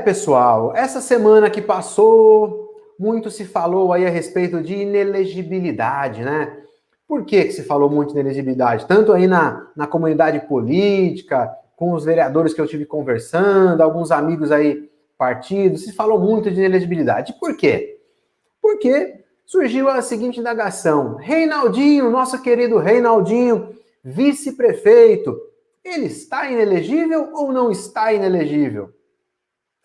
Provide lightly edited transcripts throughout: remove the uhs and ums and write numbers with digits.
Pessoal, essa semana que passou, muito se falou aí a respeito de inelegibilidade, né? Por que se falou muito de inelegibilidade? Tanto aí na comunidade política, com os vereadores que eu tive conversando, alguns amigos aí, partidos, se falou muito de inelegibilidade. Por quê? Porque surgiu a seguinte indagação. Reinaldinho, nosso querido Reinaldinho, vice-prefeito, ele está inelegível ou não está inelegível?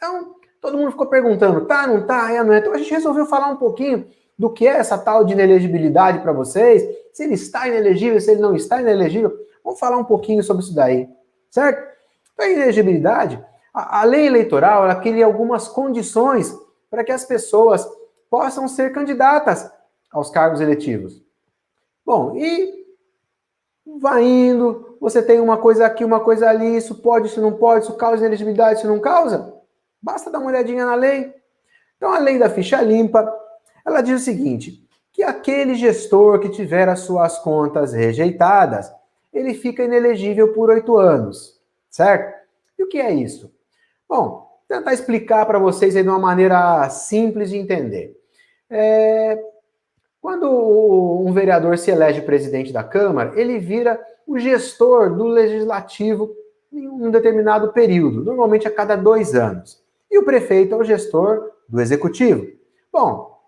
Então, todo mundo ficou perguntando, tá, não tá, não é? Então a gente resolveu falar um pouquinho do que é essa tal de inelegibilidade para vocês, se ele está inelegível, se ele não está inelegível. Vamos falar um pouquinho sobre isso daí, certo? Então, a inelegibilidade, a lei eleitoral, ela cria algumas condições para que as pessoas possam ser candidatas aos cargos eletivos. Bom, e vai indo, você tem uma coisa aqui, uma coisa ali, isso pode, isso não pode, isso causa inelegibilidade, isso não causa? Basta dar uma olhadinha na lei. Então, a lei da ficha limpa, ela diz o seguinte, que aquele gestor que tiver as suas contas rejeitadas, ele fica inelegível por 8 anos, certo? E o que é isso? Bom, vou tentar explicar para vocês aí de uma maneira simples de entender. Quando um vereador se elege presidente da Câmara, ele vira o gestor do legislativo em um determinado período, normalmente a cada 2 anos. E o prefeito é o gestor do executivo. Bom,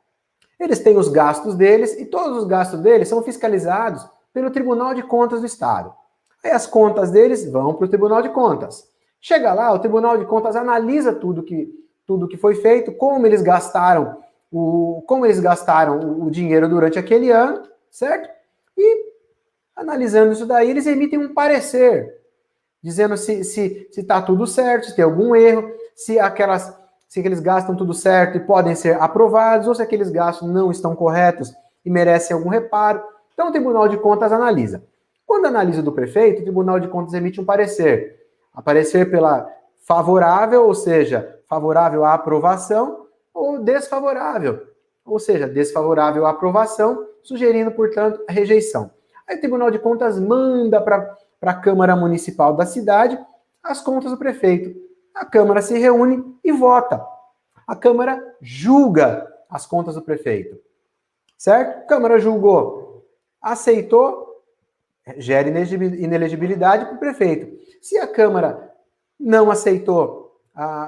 eles têm os gastos deles e todos os gastos deles são fiscalizados pelo Tribunal de Contas do Estado. Aí as contas deles vão para o Tribunal de Contas. Chega lá, o Tribunal de Contas analisa tudo que foi feito, como eles gastaram o dinheiro durante aquele ano, certo? E, analisando isso daí, eles emitem um parecer, dizendo se está tudo certo, se tem algum erro, se aqueles gastos tudo certo e podem ser aprovados, ou se aqueles gastos não estão corretos e merecem algum reparo. Então, o Tribunal de Contas analisa. Quando analisa do prefeito, o Tribunal de Contas emite um parecer. A parecer pela favorável, ou seja, favorável à aprovação, ou desfavorável, ou seja, desfavorável à aprovação, sugerindo, portanto, a rejeição. Aí o Tribunal de Contas manda para a Câmara Municipal da cidade as contas do prefeito. A Câmara se reúne e vota. A Câmara julga as contas do prefeito. Certo? A Câmara julgou, aceitou, gera inelegibilidade para o prefeito. Se a Câmara não aceitou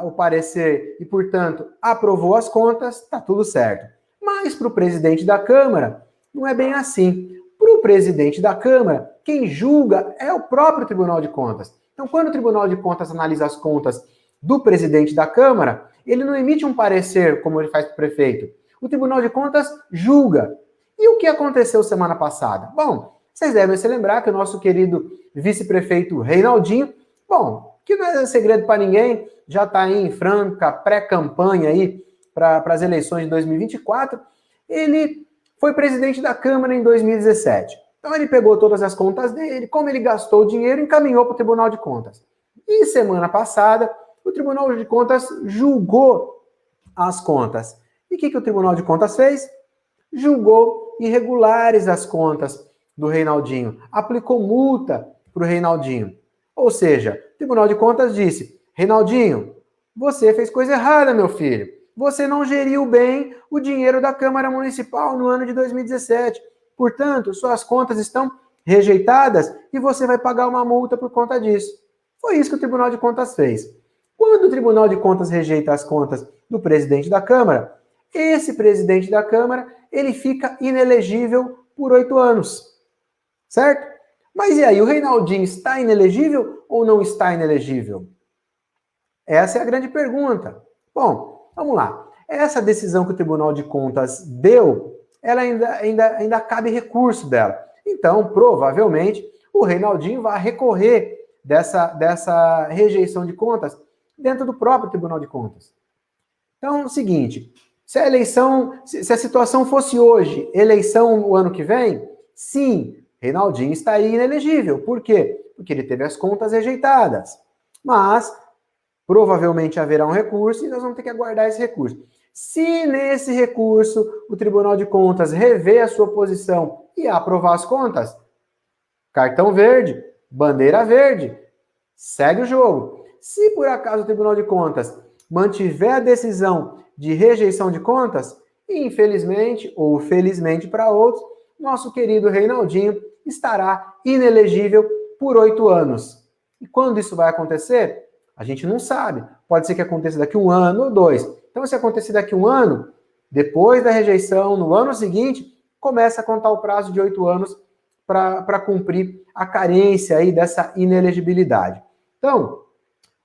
o parecer e, portanto, aprovou as contas, está tudo certo. Mas para o presidente da Câmara, não é bem assim. Para o presidente da Câmara, quem julga é o próprio Tribunal de Contas. Então, quando o Tribunal de Contas analisa as contas do presidente da Câmara, ele não emite um parecer, como ele faz para o prefeito. O Tribunal de Contas julga. E o que aconteceu semana passada? Bom, vocês devem se lembrar que o nosso querido vice-prefeito Reinaldinho, bom, que não é segredo para ninguém, já está aí em franca pré-campanha aí para as eleições de 2024, ele foi presidente da Câmara em 2017. Então ele pegou todas as contas dele, como ele gastou o dinheiro, encaminhou para o Tribunal de Contas. E semana passada, o Tribunal de Contas julgou as contas. E o que o Tribunal de Contas fez? Julgou irregulares as contas do Reinaldinho, aplicou multa para o Reinaldinho. Ou seja, o Tribunal de Contas disse, Reinaldinho, você fez coisa errada, meu filho. Você não geriu bem o dinheiro da Câmara Municipal no ano de 2017. Portanto, suas contas estão rejeitadas e você vai pagar uma multa por conta disso. Foi isso que o Tribunal de Contas fez. Quando o Tribunal de Contas rejeita as contas do presidente da Câmara, esse presidente da Câmara, ele fica inelegível por 8 anos. Certo? Mas e aí, o Reinaldinho está inelegível ou não está inelegível? Essa é a grande pergunta. Bom, vamos lá. Essa decisão que o Tribunal de Contas deu, ela ainda cabe recurso dela. Então, provavelmente, o Reinaldinho vai recorrer dessa rejeição de contas dentro do próprio Tribunal de Contas. Então, é o seguinte, se a situação fosse hoje, eleição o ano que vem, sim, Reinaldinho está aí inelegível. Por quê? Porque ele teve as contas rejeitadas. Mas, provavelmente haverá um recurso e nós vamos ter que aguardar esse recurso. Se nesse recurso o Tribunal de Contas rever a sua posição e aprovar as contas, cartão verde, bandeira verde, segue o jogo. Se por acaso o Tribunal de Contas mantiver a decisão de rejeição de contas, infelizmente ou felizmente para outros, nosso querido Reinaldinho estará inelegível por 8 anos. E quando isso vai acontecer? A gente não sabe. Pode ser que aconteça daqui 1 ano ou 2. Então, se acontecer daqui 1 ano, depois da rejeição, no ano seguinte, começa a contar o prazo de 8 anos para cumprir a carência aí dessa inelegibilidade. Então,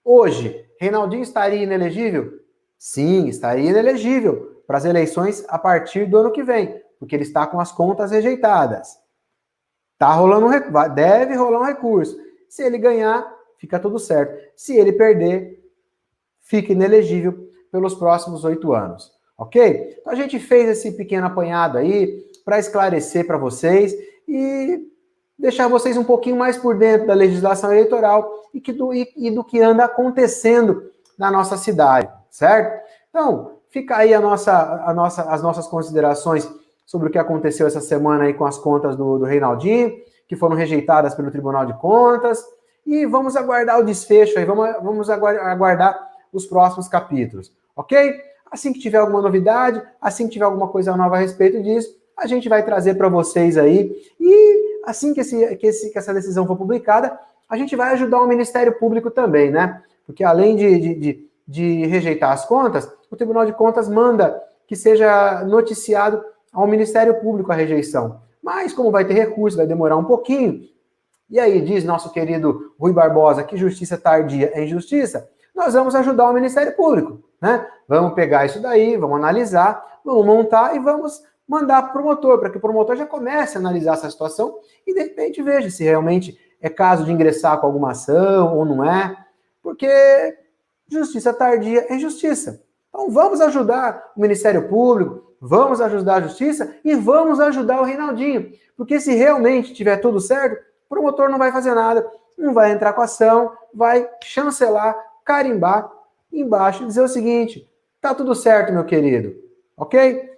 hoje, Reinaldinho estaria inelegível? Sim, estaria inelegível para as eleições a partir do ano que vem, porque ele está com as contas rejeitadas. Deve rolar um recurso. Se ele ganhar, fica tudo certo. Se ele perder, fica inelegível pelos próximos 8 anos. Ok? Então a gente fez esse pequeno apanhado aí para esclarecer para vocês e deixar vocês um pouquinho mais por dentro da legislação eleitoral e do que anda acontecendo na nossa cidade, certo? Então, fica aí as nossas considerações sobre o que aconteceu essa semana aí com as contas do Reinaldinho, que foram rejeitadas pelo Tribunal de Contas, e vamos aguardar o desfecho aí, vamos aguardar os próximos capítulos, ok? Assim que tiver alguma novidade, assim que tiver alguma coisa nova a respeito disso, a gente vai trazer para vocês aí, e assim que essa decisão for publicada, a gente vai ajudar o Ministério Público também, né? Porque além de rejeitar as contas, o Tribunal de Contas manda que seja noticiado ao Ministério Público a rejeição. Mas como vai ter recurso, vai demorar um pouquinho, e aí diz nosso querido Rui Barbosa que justiça tardia é injustiça, nós vamos ajudar o Ministério Público, né? Vamos pegar isso daí, vamos analisar, vamos montar e vamos mandar para o promotor, para que o promotor já comece a analisar essa situação e de repente veja se realmente é caso de ingressar com alguma ação ou não é, porque justiça tardia é injustiça. Então vamos ajudar o Ministério Público, vamos ajudar a Justiça e vamos ajudar o Reinaldinho, porque se realmente tiver tudo certo, o promotor não vai fazer nada, não vai entrar com ação, vai chancelar, carimbar embaixo e dizer o seguinte: tá tudo certo, meu querido, ok?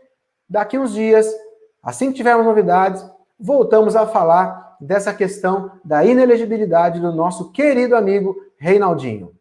Daqui uns dias, assim que tivermos novidades, voltamos a falar dessa questão da inelegibilidade do nosso querido amigo Reinaldinho.